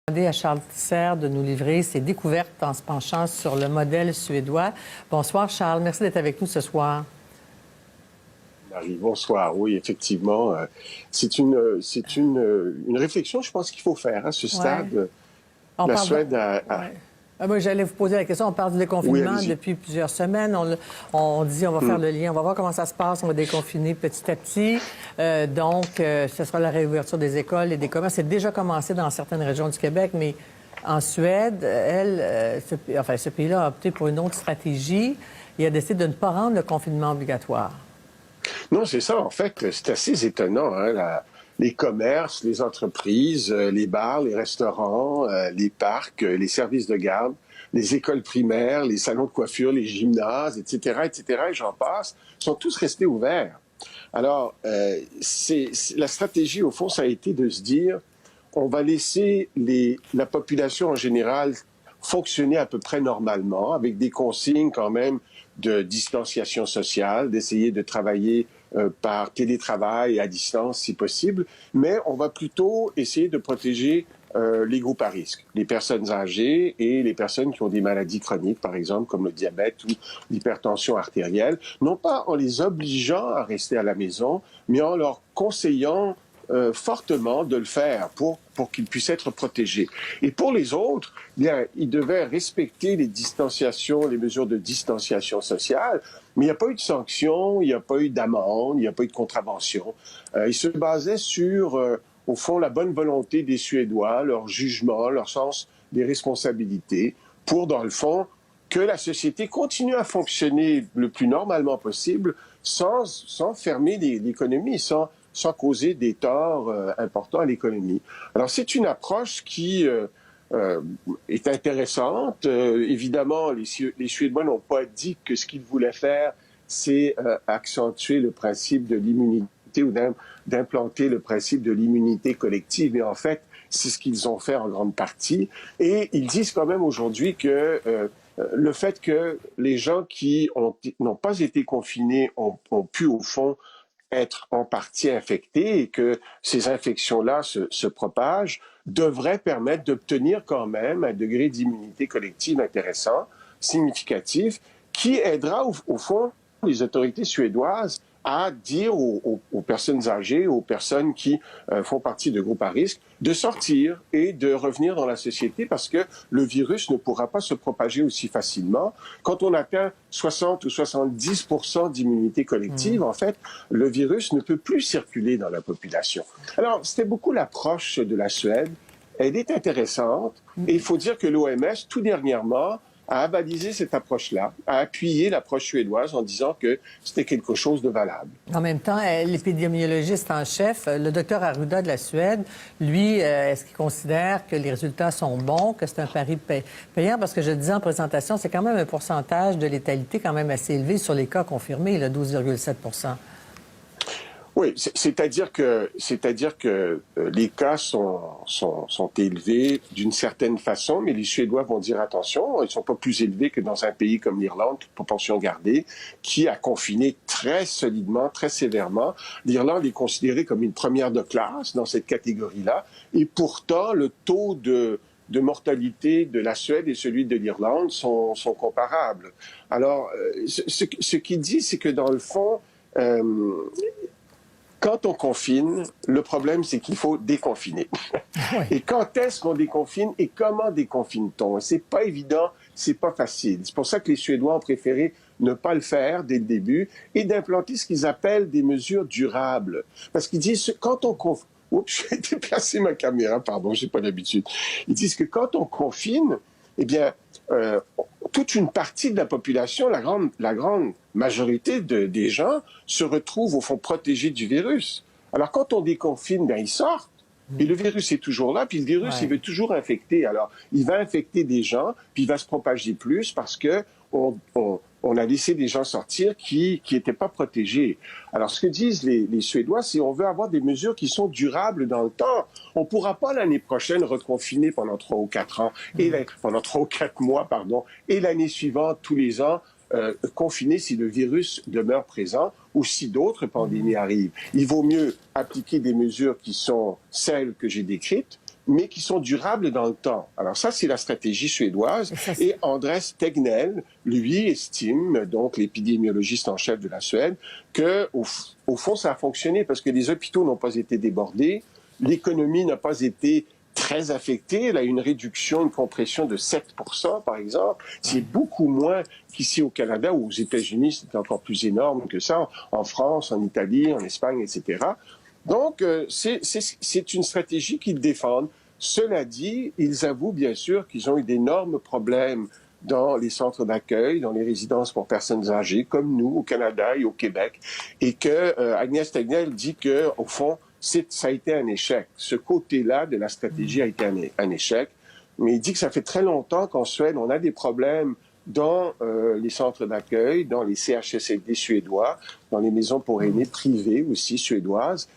Demander à Charles Tisser de nous livrer ses découvertes en se penchant sur le modèle suédois. Bonsoir Charles, merci d'être avec nous ce soir. Marie, bonsoir. Oui, effectivement, c'est une réflexion, je pense qu'il faut faire à ce stade. La Suède a... Moi, j'allais vous poser la question. On parle du déconfinement depuis plusieurs semaines. On dit on va faire le lien, on va voir comment ça se passe, on va déconfiner petit à petit. Donc, ce sera la réouverture des écoles et des commerces. C'est déjà commencé dans certaines régions du Québec, mais en Suède, ce pays-là a opté pour une autre stratégie et a décidé de ne pas rendre le confinement obligatoire. Non, c'est ça. En fait, c'est assez étonnant. Les commerces, les entreprises, les bars, les restaurants, les parcs, les services de garde, les écoles primaires, les salons de coiffure, les gymnases, etc., et j'en passe, sont tous restés ouverts. Alors, la stratégie, au fond, ça a été de se dire, on va laisser la population en général fonctionner à peu près normalement, avec des consignes quand même de distanciation sociale, d'essayer de travailler par télétravail à distance si possible, mais on va plutôt essayer de protéger les groupes à risque, les personnes âgées et les personnes qui ont des maladies chroniques, par exemple, comme le diabète ou l'hypertension artérielle, non pas en les obligeant à rester à la maison, mais en leur conseillant fortement de le faire pour qu'ils puissent être protégés. Et pour les autres, bien, ils devaient respecter les distanciations, les mesures de distanciation sociale, mais il n'y a pas eu de sanctions, il n'y a pas eu d'amende, il n'y a pas eu de contravention. Ils se basaient sur, au fond, la bonne volonté des Suédois, leur jugement, leur sens des responsabilités, pour, dans le fond, que la société continue à fonctionner le plus normalement possible sans fermer l'économie, sans causer des torts importants à l'économie. Alors, c'est une approche qui est intéressante. Évidemment, les Suédois n'ont pas dit que ce qu'ils voulaient faire, c'est accentuer le principe de l'immunité ou d'implanter le principe de l'immunité collective. Mais en fait, c'est ce qu'ils ont fait en grande partie. Et ils disent quand même aujourd'hui que le fait que les gens qui n'ont pas été confinés ont pu, au fond, être en partie infectés et que ces infections-là se propagent, devrait permettre d'obtenir quand même un degré d'immunité collective intéressant, significatif, qui aidera au fond les autorités suédoises à dire aux personnes âgées, aux personnes qui font partie de groupes à risque, de sortir et de revenir dans la société parce que le virus ne pourra pas se propager aussi facilement. Quand on atteint 60 ou 70% d'immunité collective, en fait, le virus ne peut plus circuler dans la population. Alors, c'était beaucoup l'approche de la Suède. Elle est intéressante et il faut dire que l'OMS, tout dernièrement, a avalisé cette approche-là, a appuyé l'approche suédoise en disant que c'était quelque chose de valable. En même temps, l'épidémiologiste en chef, le docteur Arruda de la Suède, lui, est-ce qu'il considère que les résultats sont bons, que c'est un pari payant? Parce que je le disais en présentation, c'est quand même un pourcentage de létalité quand même assez élevé sur les cas confirmés, le 12,7 %. Oui, c'est-à-dire que les cas sont élevés d'une certaine façon, mais les Suédois vont dire attention, ils ne sont pas plus élevés que dans un pays comme l'Irlande, toute proportion gardée, qui a confiné très solidement, très sévèrement. L'Irlande est considérée comme une première de classe dans cette catégorie-là, et pourtant le taux de mortalité de la Suède et celui de l'Irlande sont comparables. Alors, ce qu'il dit, c'est que dans le fond, quand on confine, le problème, c'est qu'il faut déconfiner. Oui. Et quand est-ce qu'on déconfine et comment déconfine-t-on? C'est pas évident, c'est pas facile. C'est pour ça que les Suédois ont préféré ne pas le faire dès le début et d'implanter ce qu'ils appellent des mesures durables. Parce qu'ils disent, quand on confine... Oups, j'ai déplacé ma caméra, pardon, j'ai pas l'habitude. Ils disent que quand on confine, eh bien, toute une partie de la population, la grande majorité des gens se retrouvent au fond protégés du virus. Alors quand on déconfine, bien ils sortent. Et le virus est toujours là, puis le virus, il veut toujours infecter. Alors, il va infecter des gens, puis il va se propager plus parce que on a laissé des gens sortir qui n'étaient pas protégés. Alors, ce que disent les Suédois, c'est qu'on veut avoir des mesures qui sont durables dans le temps. On ne pourra pas l'année prochaine reconfiner pendant 3 ou 4 ans, pendant 3 ou 4 mois, pardon, et l'année suivante, tous les ans, confiner si le virus demeure présent ou si d'autres pandémies arrivent. Il vaut mieux appliquer des mesures qui sont celles que j'ai décrites, mais qui sont durables dans le temps. Alors ça, c'est la stratégie suédoise. Et Andres Tegnell, lui, estime, donc l'épidémiologiste en chef de la Suède, que au fond, ça a fonctionné parce que les hôpitaux n'ont pas été débordés, l'économie n'a pas été très affectée. Elle a une réduction, une compression de 7%, par exemple. C'est beaucoup moins qu'ici au Canada ou aux États-Unis, c'est encore plus énorme que ça, en France, en Italie, en Espagne, etc. Donc, c'est une stratégie qu'ils défendent. Cela dit, ils avouent bien sûr qu'ils ont eu d'énormes problèmes dans les centres d'accueil, dans les résidences pour personnes âgées, comme nous, au Canada et au Québec, et que Agnès Tegnell dit que, au fond, ça a été un échec. Ce côté-là de la stratégie a été un échec, mais il dit que ça fait très longtemps qu'en Suède, on a des problèmes dans les centres d'accueil, dans les CHSLD suédois, dans les maisons pour aînés privées aussi suédoises,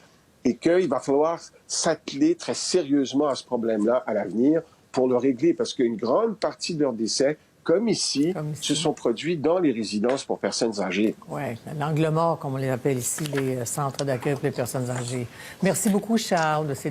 et qu'il va falloir s'atteler très sérieusement à ce problème-là à l'avenir pour le régler, parce qu'une grande partie de leurs décès, comme ici, se sont produits dans les résidences pour personnes âgées. Oui, l'angle mort, comme on les appelle ici, les centres d'accueil pour les personnes âgées. Merci beaucoup, Charles, de ces